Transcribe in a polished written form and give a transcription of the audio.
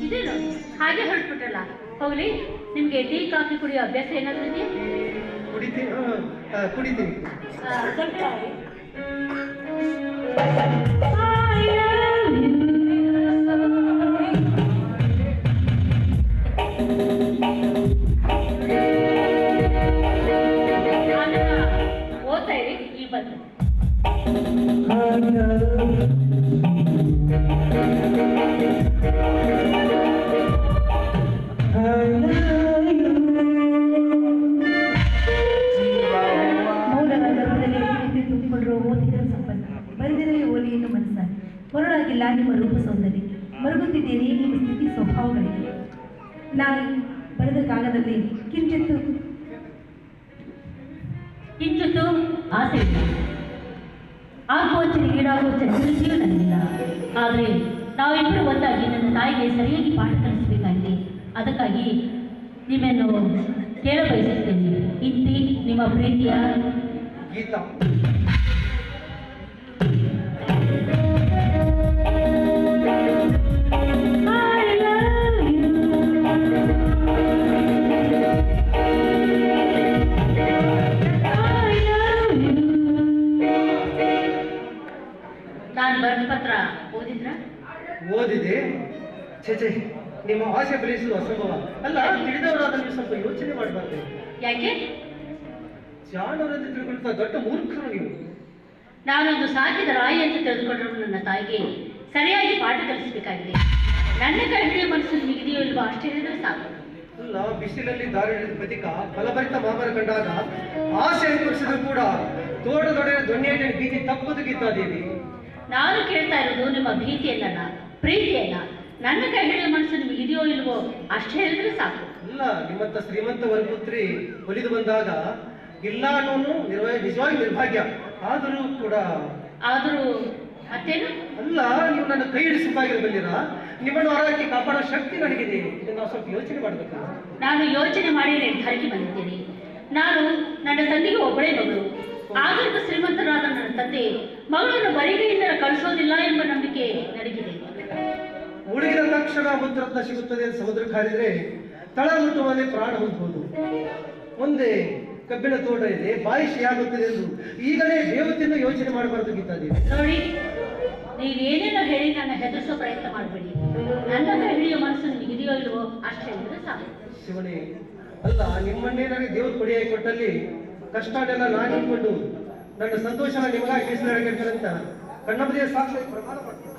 ಇದೆ ನೋಡಿ, ಹಾಗೆ ಹೊರಟ್ಬಿಟ್ರಲ್ಲ. ಹೋಗ್ಲಿ, ನಿಮ್ಗೆ ಟೀ ಕಾಫಿ ಕುಡಿಯೋ ಅಭ್ಯಾಸ ಏನಾದರೂ ಇದೆಯಾ? ಕುಡಿತೀನಿ. ಓದ್ತಾ ಇರಿ, ಈ ಬಂದು ಓಲಿಯನ್ನು ಮನಸ್ಸಾಗಿ ಹೊರಡಾಗಿಲ್ಲ ನಿಮ್ಮ ರೂಪ ಸೌಂದರ್ಯ, ಮರುಗುತ್ತಿದ್ದೇನೆ ನಿಮ್ಮ ಸ್ಥಿತಿ ಸ್ವಭಾವಗಳಿಗೆ. ನಾನು ಬರೆದ ಕಾಲದಲ್ಲಿ ಕಿಂಚಿತ್ತು ಆಸೆ ಇಲ್ಲ, ಆಗುವಚ್ಚರಿಗೆ ಈಡಾಗುವ ಚರಿತ್ರೆಯೂ ನನಗಿಲ್ಲ. ಆದರೆ ನಾವಿಬ್ಬರು ಒಂದಾಗಿ ನನ್ನ ತಾಯಿಗೆ ಸರಿಯಾಗಿ ಪಾಠ ಕಲಿಸಬೇಕಾಗಿದೆ. ಅದಕ್ಕಾಗಿ ನಿಮ್ಮನ್ನು ಕೇಳ ಬಯಸುತ್ತೇನೆ. ಇಂತಿ ನಿಮ್ಮ ಪ್ರೀತಿಯ ಗೀತಾ. ನಾನು ಬರೆದ ಪತ್ರ ಓದಿದ್ರ? ಓದಿದೆ. ಛೇ, ನಿಮ್ಮ ಆಸೆ ಫಲಿಸುವುದು ಅಸಂಭವ. ಅಲ್ಲ, ತಿಳಿದವರಾದ ನೀವು ಸ್ವಲ್ಪ ಯೋಚನೆ ಮಾಡಬಾರ್ದು. ಯಾಕೆ? ಜಾಣವರೆಂದು ತಿಳ್ಕೊಳ್ತಾ ದೊಡ್ಡ ಮೂರ್ಖರು ನೀವು. ನಾನೊಂದು ಸಾಕಿದ ರಾಯಿ ಅಂತ ತಿಳಿದುಕೊಂಡ್ರು ನನ್ನ ತಾಯಿಗೆ ಸರಿಯಾಗಿ ಪಾಠ ಕಲಿಸಬೇಕಾಗಿದೆ. ನನ್ನ ಕೈ ಹಿಡಿಯುವ ಮನಸ್ಸು ನಿಮಗಿದೆಯೋ ಇಲ್ವೋ ಅಷ್ಟೇ ಹೇಳಿದ್ರೆ ಸಾಕು. ಅಲ್ಲ, ಬಿಸಿಲಲ್ಲಿ ದಾರಿ ಬದಿಕ ಫಲಭರಿತ ಮಾಮರ ಕಂಡಾಗ ಆಸೆ ಅನುಭವಿಸಿದ್ರು ಕೂಡ ತೋಟದೊಡೆಯ ದೊಣ್ಣೆಯ ಭೀತಿ ತಪ್ಪದು ಗೀತಾದೇವಿ. ನಾನು ಕೇಳ್ತಾ ಇರೋದು ನಿಮ್ಮ ಭೀತಿಯಲ್ಲ, ಪ್ರೀತಿಯಲ್ಲ. ನನ್ನ ಕೈ ಹಿಡಿಯುವ ಮನಸ್ಸು ನಿಮಗಿದೆಯೋ ಇಲ್ವೋ ಅಷ್ಟೇ ಹೇಳಿದ್ರೆ ಸಾಕು. ಇಲ್ಲ, ನಿಮ್ಮಂತ ಶ್ರೀಮಂತ ವರಪುತ್ರಿ ಒಲಿದು ಬಂದಾಗ ಇಲ್ಲ ಅನ್ನೋನು ನಿಜವಾಗಿ ನಿರ್ಭಾಗ್ಯ. ಆದರೂ ಮತ್ತೇನು? ಅಲ್ಲ, ನೀವು ನನ್ನ ಕೈ ಹಿಡಿಸಬೇಕಾಗಿರಬಲ್ಲಿರ. ನಿಮ್ಮನ್ನು ಹೊರಹಾಕಿ ಕಾಪಾಡೋ ಶಕ್ತಿ ನನಗಿದೆ. ಇದನ್ನು ನಾವು ಸ್ವಲ್ಪ ಯೋಚನೆ ಮಾಡಬೇಕು. ನಾನು ಯೋಚನೆ ಮಾಡಿ ನಿರ್ಧಾರಕ್ಕೆ ಬಂದಿದ್ದೇನೆ. ನಾನು ನನ್ನ ತಂದೆಗೆ ಒಬ್ಬಳೇ ಮಗಳು. ಆದರೂ ಶ್ರೀಮಂತರಾದ ನನ್ನ ತಂದೆ ಮಗಳನ್ನು ಬರಿಗೆಯಿಂದ ಕಳಿಸೋದಿಲ್ಲ ಎಂಬ ನಂಬಿಕೆ ನನಗಿದೆ. ಮುಳುಗಿದ ತಕ್ಷಣ ಮುತ್ತರತ್ನ ಸಿಗುತ್ತದೆ ಅಂತ ಸಮುದ್ರಕ್ಕೆ ಹಾರಿದ್ರೆ ತಳ ಮುಟ್ಟುವಲ್ಲಿ ಪ್ರಾಣ ಹೊಂದಬಹುದು. ಮುಂದೆ ಕಬ್ಬಿಣ ತೋಟ ಇದೆ, ಬಾಯಿ ಆಗುತ್ತದೆ ಎಂದು ಈಗಲೇ ಬೇವತ್ತಿಂದ ಯೋಚನೆ ಮಾಡಬಾರದು ಗೀತಾದೇವಿ. ನೋಡಿ, ನೀವೇನೇನೋ ಹೇಳಿ ನನ್ನ ಹೆದರಿಸೋ ಪ್ರಯತ್ನ ಮಾಡಬೇಡಿ. ನನ್ನ ಕೈ ಹಿಡಿಯೋ ಮನಸ್ಸು ನಿಮಗಿದೆಯೋ ಇಲ್ವೋ ಅಷ್ಟೇ ಹೇಳಿದ್ರೆ ಸಾಕು. ಶಿವನೇ, ಅಲ್ಲ, ನಿಮ್ಮನ್ನೇ ನನಗೆ ದೇವರು ಕೊಡಿಯಾಗಿ ಕೊಟ್ಟಲ್ಲಿ ಕಷ್ಟನೆಲ್ಲ ನಾನು ಇಟ್ಕೊಂಡು ನನ್ನ ಸಂತೋಷನ ನಿಮಗಾಗಿ ಮೀಸಲಾಗಿರ್ತಾರಂತ ಕಣ್ಣಬದಿಯ ಸಾಕ್ಷಿ ಪ್ರಮಾಣ ಮಾಡ್ತೀನಿ.